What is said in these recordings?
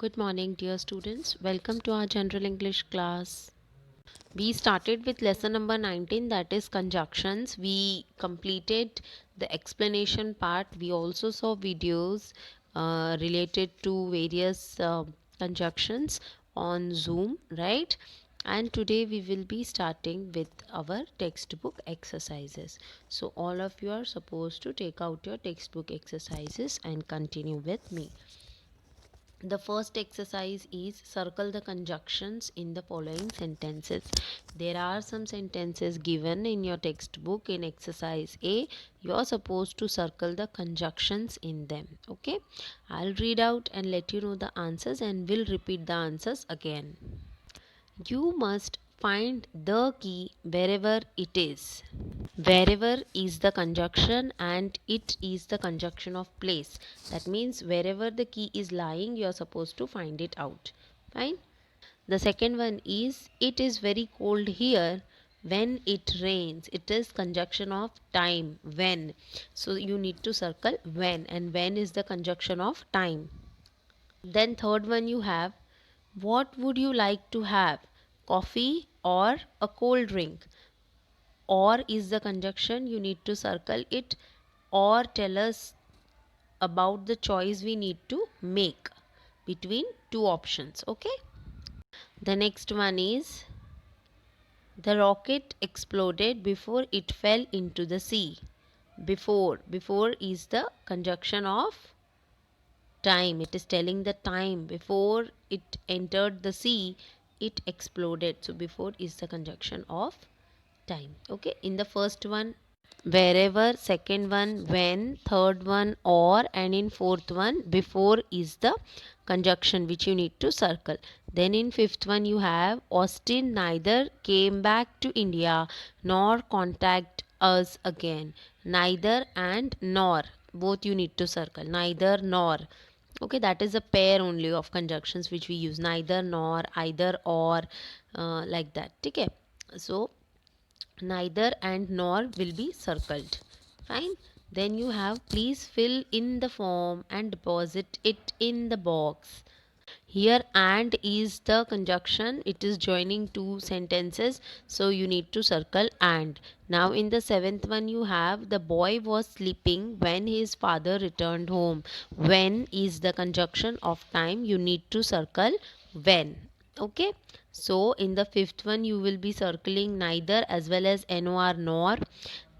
Good morning, dear students. Welcome to our general English class. We started with lesson number 19, that is conjunctions. We completed the explanation part. We also saw videos related to various conjunctions on Zoom, right? And today we will be starting with our textbook exercises. So all of you are supposed to take out your textbook exercises and continue with me. The first exercise is circle the conjunctions in the following sentences. There are some sentences given in your textbook in exercise A. You are supposed to circle the conjunctions in them. Okay, I'll read out and let you know the answers and we'll repeat the answers again. You must find the key wherever it is. Wherever is the conjunction and it is the conjunction of place. That means wherever the key is lying, you are supposed to find it out. Fine. The second one is it is very cold here when it rains. It is conjunction of time, when. So you need to circle when, and when is the conjunction of time. Then third one you have, what would you like to have? Coffee or a cold drink? Or is the conjunction, you need to circle it, or tell us about the choice we need to make between two options. Okay, the next one is the rocket exploded before it fell into the sea. Before is the conjunction of time. It is telling the time before it entered the sea, it exploded. So before is the conjunction of time. Okay, in the first one wherever, second one when, third one or, and in fourth one before is the conjunction which you need to circle. Then in fifth one you have Austin neither came back to India nor contact us again. Neither and nor, both you need to circle. Neither nor. Okay, that is a pair only of conjunctions which we use. Neither nor, either or, like that. Okay, so neither and nor will be circled. Fine. Then you have please fill in the form and deposit it in the box. Here and is the conjunction, it is joining two sentences, so you need to circle and. Now in the seventh one you have the boy was sleeping when his father returned home. When is the conjunction of time, you need to circle when. Okay, so in the fifth one you will be circling neither as well as nor nor.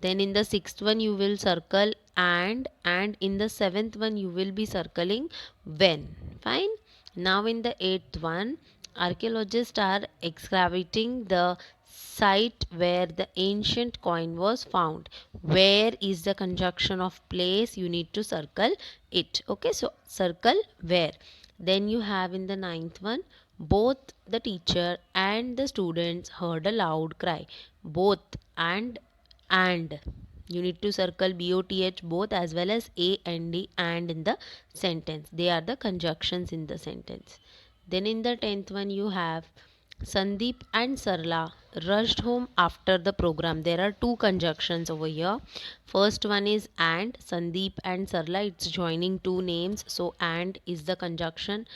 Then in the sixth one you will circle and in the seventh one you will be circling when. Fine. Now in the eighth one, archaeologists are excavating the site where the ancient coin was found. Where is the conjunction of place, you need to circle it. Okay, so circle where. Then you have in the ninth one, both the teacher and the students heard a loud cry. Both and you need to circle both, both, as well as a and d and in the sentence. They are the conjunctions in the sentence. Then in the 10th one you have Sandeep and Sarla rushed home after the program. There are two conjunctions over here. First one is and, Sandeep and Sarla, it's joining two names, so and is the conjunction.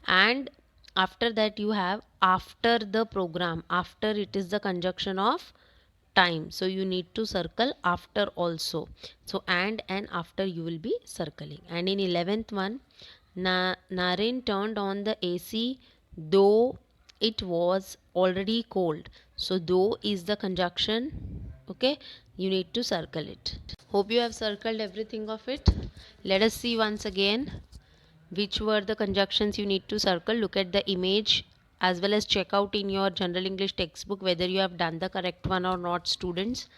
And after that you have after the program. After, it is the conjunction of time, so you need to circle after also. So and after you will be circling. And in 11th one, Naren turned on the AC though it was already cold. So though is the conjunction. Okay, you need to circle it. Hope you have circled everything of it. Let us see once again which were the conjunctions you need to circle. Look at the image as well as check out in your general English textbook whether you have done the correct one or not, students.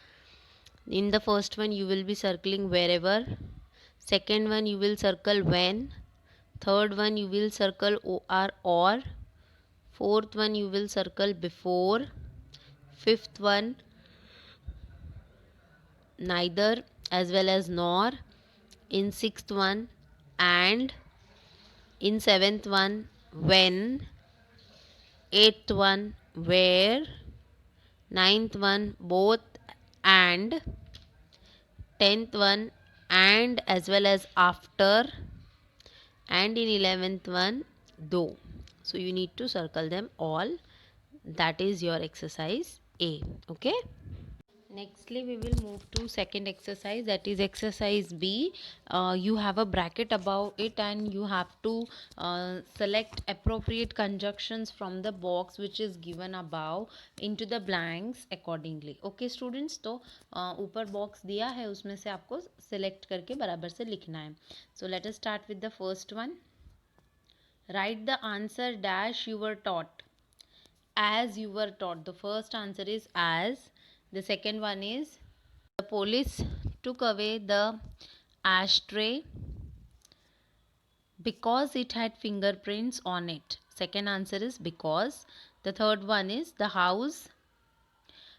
In the first one you will be circling wherever, second one you will circle when, third one you will circle or, fourth one you will circle before, fifth one neither as well as nor, in sixth one and, in seventh one when, eighth one where, ninth one both and, tenth one and as well as after, and in 11th one do. So you need to circle them all. That is your exercise A. Okay. Nextly, we will move to second exercise, that is exercise B. You have a bracket above it and you have to select appropriate conjunctions from the box which is given above into the blanks accordingly. Okay students, तो ऊपर box दिया है उसमें से आपको select करके बराबर से लिखना है. So let us start with the first one. Write the answer dash you were taught. As you were taught. The first answer is as. The second one is the police took away the ashtray because it had fingerprints on it. Second answer is because. The third one is the house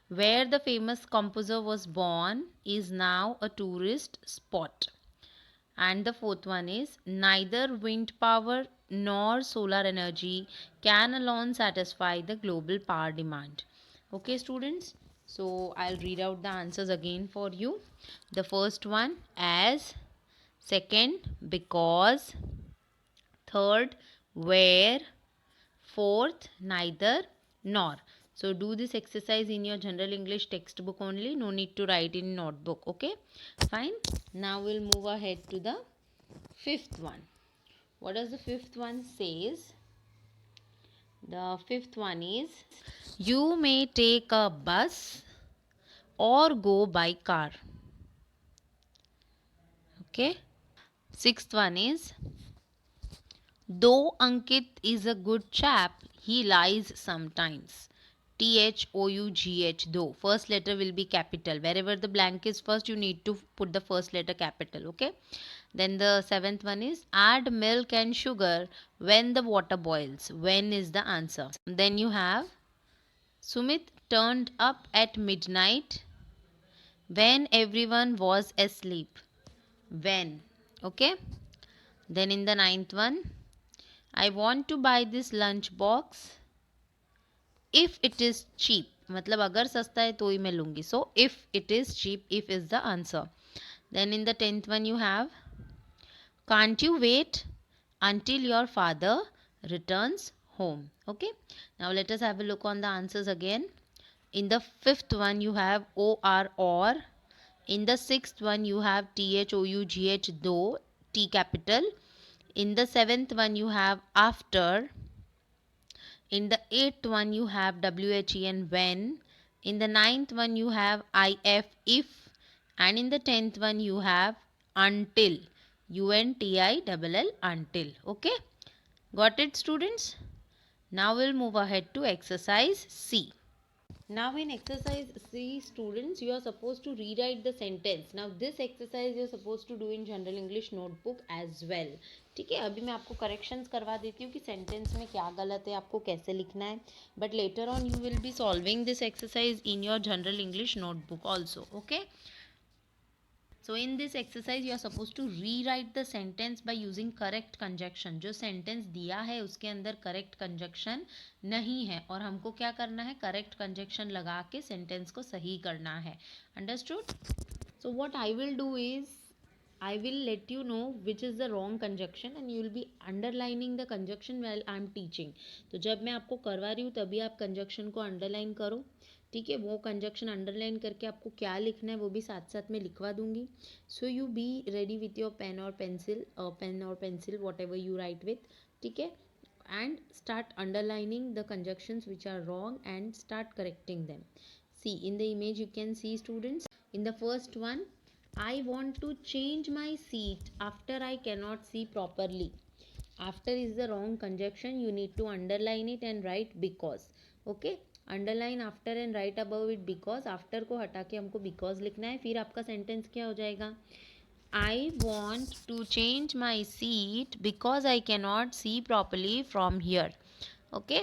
where the famous composer was born is now a tourist spot. And the fourth one is neither wind power nor solar energy can alone satisfy the global power demand. Okay students, so I'll read out the answers again for you. The first one as, second because, third where, fourth neither nor. So do this exercise in your general English textbook only, no need to write in notebook. Okay, fine. Now we'll move ahead to the fifth one. What does the fifth one says? The fifth one is you may take a bus or go by car. Okay. Sixth one is though Ankit is a good chap, he lies sometimes. THOUGH, though. First letter will be capital. Wherever the blank is first, you need to put the first letter capital. Okay. Then the seventh one is add milk and sugar when the water boils. When is the answer? Then you have Sumit turned up at midnight when everyone was asleep. When? Okay. Then in the ninth one, I want to buy this lunch box if it is cheap. मतलब अगर सस्ता है तो ही मैं लूँगी. So if it is cheap, if is the answer. Then in the 10th one you have can't you wait until your father returns home. Okay. Now let us have a look on the answers again. In the fifth one you have or. In the sixth one you have THOUGH, though, T capital. In the seventh one you have after. In the eighth one you have WHEN, when. In the ninth one you have IF, if. And in the 10th one you have until, UNTILL, until. Okay, got it students? Now we'll move ahead to exercise C. Now in exercise C students, you are supposed to rewrite the sentence. Now this exercise you are supposed to do in general English notebook as well. ठीक है, अभी मैं आपको corrections करवा देती हूँ कि sentence में क्या गलत है, आपको कैसे लिखना है. But later on you will be solving this exercise in your general English notebook also. Okay. So in this exercise you are supposed to rewrite the sentence by using correct conjunction. जो sentence दिया है उसके अंदर correct conjunction नहीं है और हमको क्या करना है, correct conjunction लगा के sentence को सही करना है. Understood? So what I will do is I will let you know which is the wrong conjunction and you will be underlining the conjunction while I am teaching. तो जब मैं आपको करवा रही हूँ तभी आप conjunction को underline करो. ठीक है, वो कंजक्शन अंडरलाइन करके आपको क्या लिखना है वो भी साथ साथ में लिखवा दूंगी. So you be ready with your pen और pencil whatever you write with. ठीक है, and start underlining the conjunctions which are wrong and start correcting them. See in the image you can see students. In the first one, I want to change my seat after I cannot see properly. After is the wrong conjunction. You need to underline it and write because. Okay. Underline after and right above it because. After को हटा के हमको because लिखना है. फिर आपका sentence क्या हो जाएगा, I want to change my seat because I cannot see properly from here. Okay.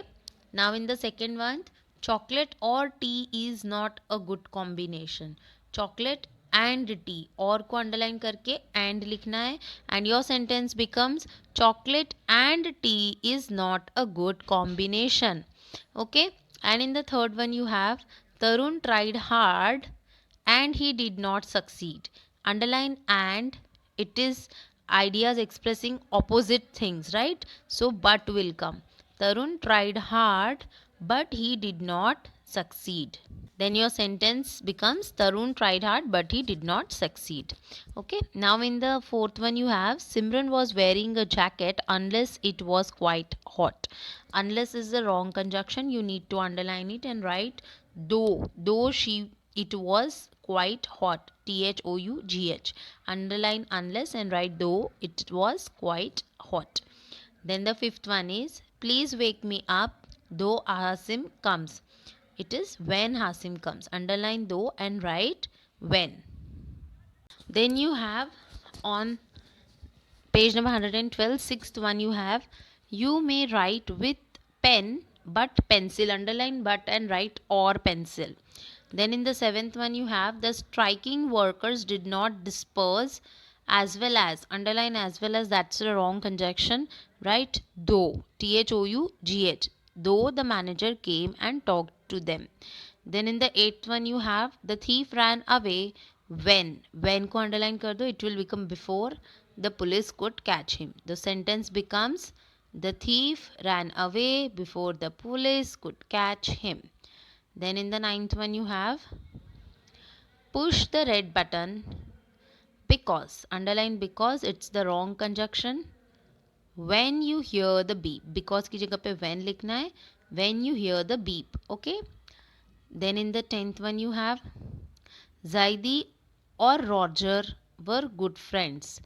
Now in the second one, chocolate और tea is not a good combination. Chocolate and tea, और को अंडरलाइन करके and लिखना है and your sentence becomes chocolate and tea is not a good combination. Okay. And in the third one you have Tarun tried hard and he did not succeed. Underline and, it is ideas expressing opposite things, right? So but will come. Tarun tried hard, but he did not succeed. Then your sentence becomes Tarun tried hard but he did not succeed. Okay, now in the fourth one you have Simran was wearing a jacket unless it was quite hot. Unless is the wrong conjunction, you need to underline it and write though she it was quite hot, THOUGH. Underline unless and write though it was quite hot. Then the fifth one is please wake me up though Hasim comes. It is when Hasim comes. Underline though and write when. Then you have on page number 112, sixth one you have you may write with pen but pencil. Underline but and write or pencil. Then in the seventh one you have the striking workers did not disperse as well as. Underline as well as, that's the wrong conjunction. Write though, THOUGH, though the manager came and talked to them. Then in the eighth one you have the thief ran away when को underline कर दो, it will become before the police could catch him. The sentence becomes the thief ran away before the police could catch him. Then in the ninth one you have push the red button because. Underline because, it's the wrong conjunction. When you hear the beep, because की जगह पे when लिखना है. When you hear the beep. Okay. Then in the 10th one you have Zaidi or Roger were good friends.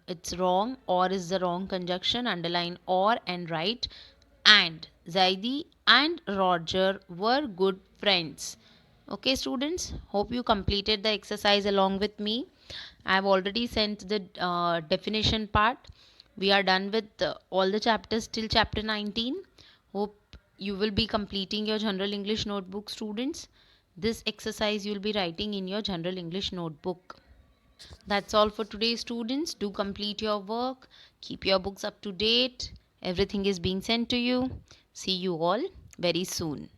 It's wrong. Or is the wrong conjunction. Underline or and write and. Zaidi and Roger were good friends. Okay students, hope you completed the exercise along with me. I have already sent the definition part. We are done with all the chapters till chapter 19. Hope you will be completing your general English notebook, students. This exercise you will be writing in your general English notebook. That's all for today, students. Do complete your work. Keep your books up to date. Everything is being sent to you. See you all very soon.